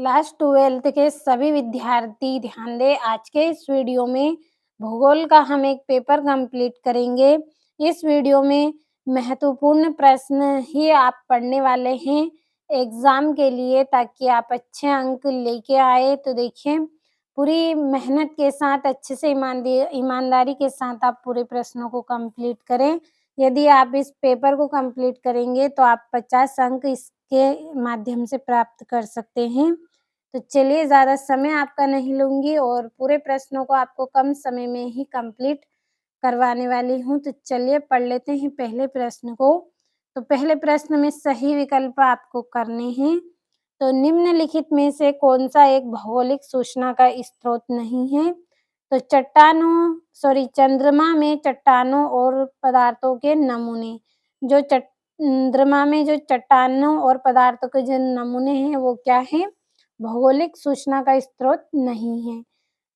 Class 12th के सभी विद्यार्थी ध्यान दें। आज के इस वीडियो में भूगोल का हम एक पेपर कंप्लीट करेंगे। इस वीडियो में महत्वपूर्ण प्रश्न ही आप पढ़ने वाले हैं एग्ज़ाम के लिए, ताकि आप अच्छे अंक लेके आए। तो देखिए, पूरी मेहनत के साथ अच्छे से ईमानदारी के साथ आप पूरे प्रश्नों को कंप्लीट करें। यदि आप इस पेपर को कंप्लीट करेंगे तो आप 50 अंक इसके माध्यम से प्राप्त कर सकते हैं। तो चलिए, ज़्यादा समय आपका नहीं लूँगी और पूरे प्रश्नों को आपको कम समय में ही कंप्लीट करवाने वाली हूँ। तो चलिए पढ़ लेते हैं पहले प्रश्न को। तो पहले प्रश्न में सही विकल्प आपको करने हैं। तो निम्नलिखित में से कौन-सा एक भौगोलिक सूचना का स्रोत नहीं है? तो चंद्रमा में चट्टानों और पदार्थों के नमूने। चंद्रमा में जो चट्टानों और पदार्थों के जो नमूने हैं, वो क्या हैं? भौगोलिक सूचना का स्रोत नहीं है।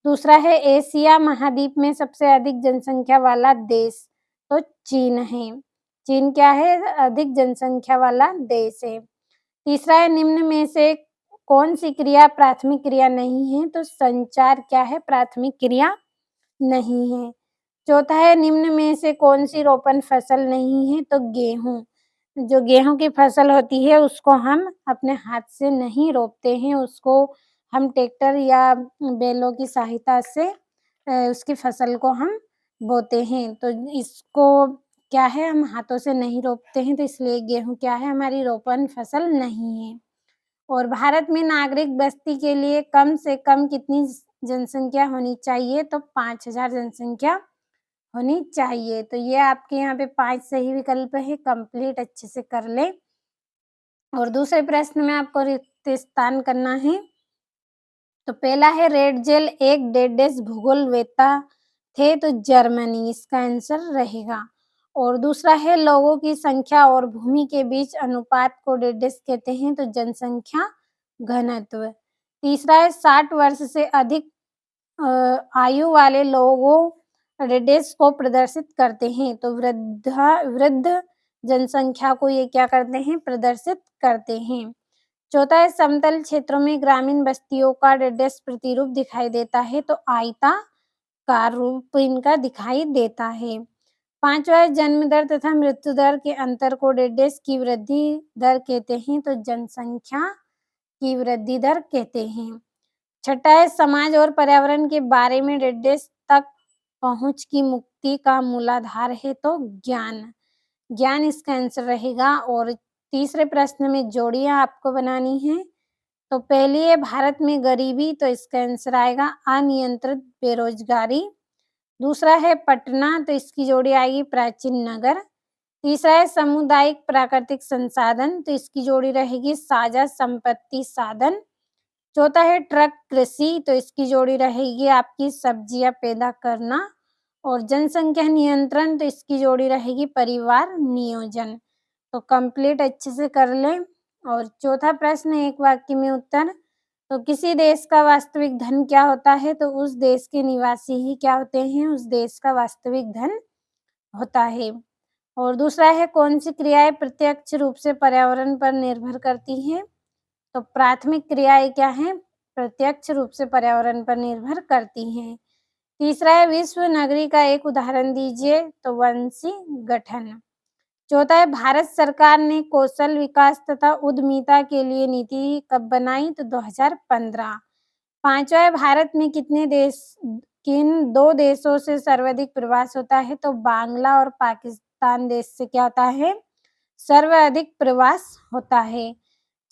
दूसरा है, एशिया महाद्वीप में सबसे अधिक जनसंख्या वाला देश। तो चीन है। चीन क्या है? अधिक जनसंख्या वाला देश है। तीसरा है, निम्न में से कौन-सी क्रिया प्राथमिक क्रिया नहीं है? तो संचार क्या है? प्राथमिक क्रिया नहीं है। चौथा है, निम्न में से कौन-सी रोपण फसल नहीं है? तो गेहूँ। जो गेहूँ की फसल होती है, उसको हम अपने हाथ से नहीं रोपते हैं, उसको हम ट्रैक्टर या बैलों की सहायता से उसकी फसल को हम बोते हैं। तो इसको क्या है, हम हाथों से नहीं रोपते हैं, तो इसलिए गेहूँ क्या है, हमारी रोपण फसल नहीं है। और भारत में नागरिक बस्ती के लिए कम से कम कितनी जनसंख्या होनी चाहिए? तो 5000 जनसंख्या होनी चाहिए। तो ये आपके यहाँ पे 5 सही विकल्प है, कंप्लीट अच्छे से कर लें। और दूसरे प्रश्न में आपको रिक्त स्थान करना है। तो पहला है, रेड जेल एक डेडेस भूगोलवेत्ता थे, तो जर्मनी इसका आंसर रहेगा। और दूसरा है, लोगों की संख्या और भूमि के बीच अनुपात को डेडेस कहते हैं, तो जनसंख्या घनत्व। तीसरा है, 60 वर्ष से अधिक आयु वाले लोगों डेडेस को प्रदर्शित करते हैं, तो वृद्ध जनसंख्या को ये क्या करते हैं? प्रदर्शित करते हैं। चौथा है, समतल क्षेत्रों में ग्रामीण बस्तियों का डेडेस प्रतिरूप दिखाई देता है, तो आयताकार रूप इनका दिखाई देता है। पांचवा है, जन्म दर तथा मृत्यु दर के अंतर को डेडेस की वृद्धि दर कहते हैं, तो जनसंख्या की वृद्धि दर कहते हैं। छठा है, समाज और पर्यावरण के बारे में डेडेस तक पहुंच की मुक्ति का मूलाधार है, तो ज्ञान। ज्ञान इसका आंसर रहेगा। और तीसरे प्रश्न में जोड़ियां आपको बनानी है। तो पहली है, भारत में गरीबी, तो इसका आंसर आएगा अनियंत्रित बेरोजगारी। दूसरा है, पटना, तो इसकी जोड़ी आएगी प्राचीन नगर। तीसरा है, सामुदायिक प्राकृतिक संसाधन, तो इसकी जोड़ी रहेगी साझा संपत्ति साधन। चौथा है, ट्रक कृषि, तो इसकी जोड़ी रहेगी आपकी सब्जियां पैदा करना। और जनसंख्या नियंत्रण, तो इसकी जोड़ी रहेगी परिवार नियोजन। तो कंप्लीट अच्छे से कर लें। और चौथा प्रश्न, एक वाक्य में उत्तर। तो किसी देश का वास्तविक धन क्या होता है? तो उस देश के निवासी ही क्या होते हैं? उस देश का वास्तविक धन होता है। और दूसरा है, कौन सी क्रियाएं प्रत्यक्ष रूप से पर्यावरण पर निर्भर करती हैं? तो प्राथमिक क्रियाएं क्या हैं? प्रत्यक्ष रूप से पर्यावरण पर निर्भर करती हैं। तीसरा है, विश्व नगरी का एक उदाहरण दीजिए, तो वंशी गठन। चौथा है, भारत सरकार ने कौशल विकास तथा उद्यमिता के लिए नीति कब बनाई? तो 2015। पांचवा है, भारत में किन दो देशों से सर्वाधिक प्रवास होता है? तो बांग्ला और पाकिस्तान देश से क्या होता है? सर्वाधिक प्रवास होता है।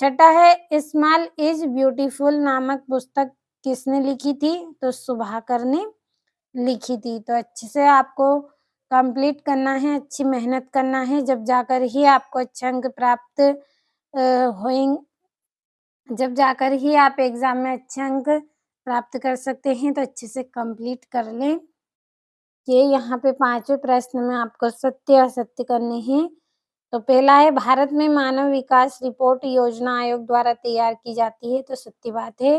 छठा है, स्मॉल इज ब्यूटीफुल नामक पुस्तक किसने लिखी थी? तो सुभाकर ने लिखी थी। तो अच्छे से आपको कंप्लीट करना है, अच्छी मेहनत करना है, जब जाकर ही आपको अच्छे अंक प्राप्त होंगे, जब जाकर ही आप एग्जाम में अच्छे अंक प्राप्त कर सकते हैं। तो अच्छे से कंप्लीट कर लें। ये यहाँ पे 5वें प्रश्न में आपको सत्य असत्य करने हैं। तो पहला है, भारत में मानव विकास रिपोर्ट योजना आयोग द्वारा तैयार की जाती है, तो सत्य बात है।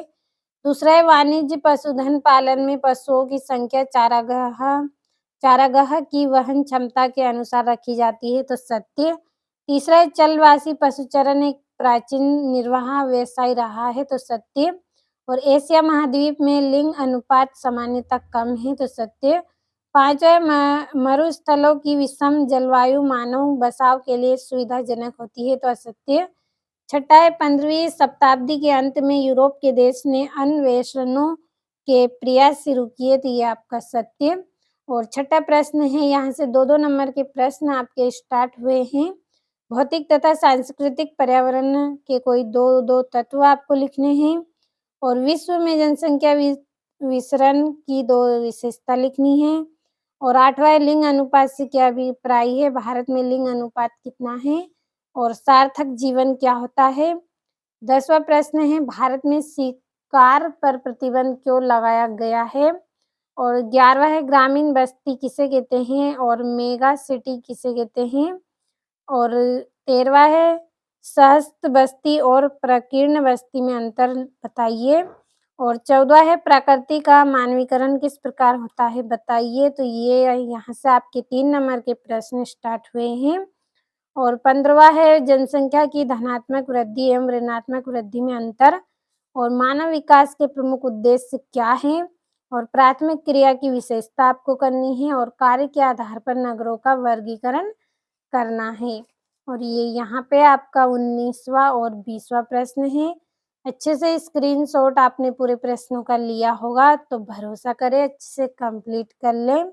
दूसरा है, वाणिज्य पशुधन पालन में पशुओं की संख्या चारागाह की वहन क्षमता के अनुसार रखी जाती है, तो सत्य। तीसरा है, चलवासी पशुचरण एक प्राचीन निर्वाह व्यवसाय रहा है, तो सत्य। और एशिया महाद्वीप में लिंग अनुपात सामान्यतः कम है, तो सत्य। 5वाँ मरुस्थलों की विषम जलवायु मानव बसाव के लिए सुविधाजनक होती है, तो असत्य। 6 है 15वीं शताब्दी के अंत में यूरोप के देश ने अन्वेषणों के प्रयास शुरू किए, तो ये आपका सत्य। और 6ठा प्रश्न है, यहाँ से 2-2 नंबर के प्रश्न आपके स्टार्ट हुए हैं। भौतिक तथा सांस्कृतिक पर्यावरण के कोई 2-2 तत्व आपको लिखने हैं और विश्व में जनसंख्या विसरण की 2 विशेषता लिखनी है। और 8वाँ है लिंग अनुपात से क्या अभिप्राय है, भारत में लिंग अनुपात कितना है और सार्थक जीवन क्या होता है। 10वाँ प्रश्न है, भारत में शिकार पर प्रतिबंध क्यों लगाया गया है। और 11वाँ है, ग्रामीण बस्ती किसे कहते हैं और मेगा सिटी किसे कहते हैं। और 13वाँ है, सहस्त्र बस्ती और प्रकीर्ण बस्ती में अंतर बताइए। और 14वाँ है, प्रकृति का मानवीकरण किस प्रकार होता है, बताइए। तो ये यहाँ से आपके 3 नंबर के प्रश्न स्टार्ट हुए हैं। और 15वाँ है, जनसंख्या की धनात्मक वृद्धि एवं ऋणात्मक वृद्धि में अंतर और मानव विकास के प्रमुख उद्देश्य क्या हैं। और प्राथमिक क्रिया की विशेषता आपको करनी है और कार्य के आधार पर नगरों का वर्गीकरण करना है। और ये यहाँ पे आपका 19वाँ और 20वाँ प्रश्न है। अच्छे से स्क्रीनशॉट आपने पूरे प्रश्नों का लिया होगा, तो भरोसा करें अच्छे से कंप्लीट कर लें।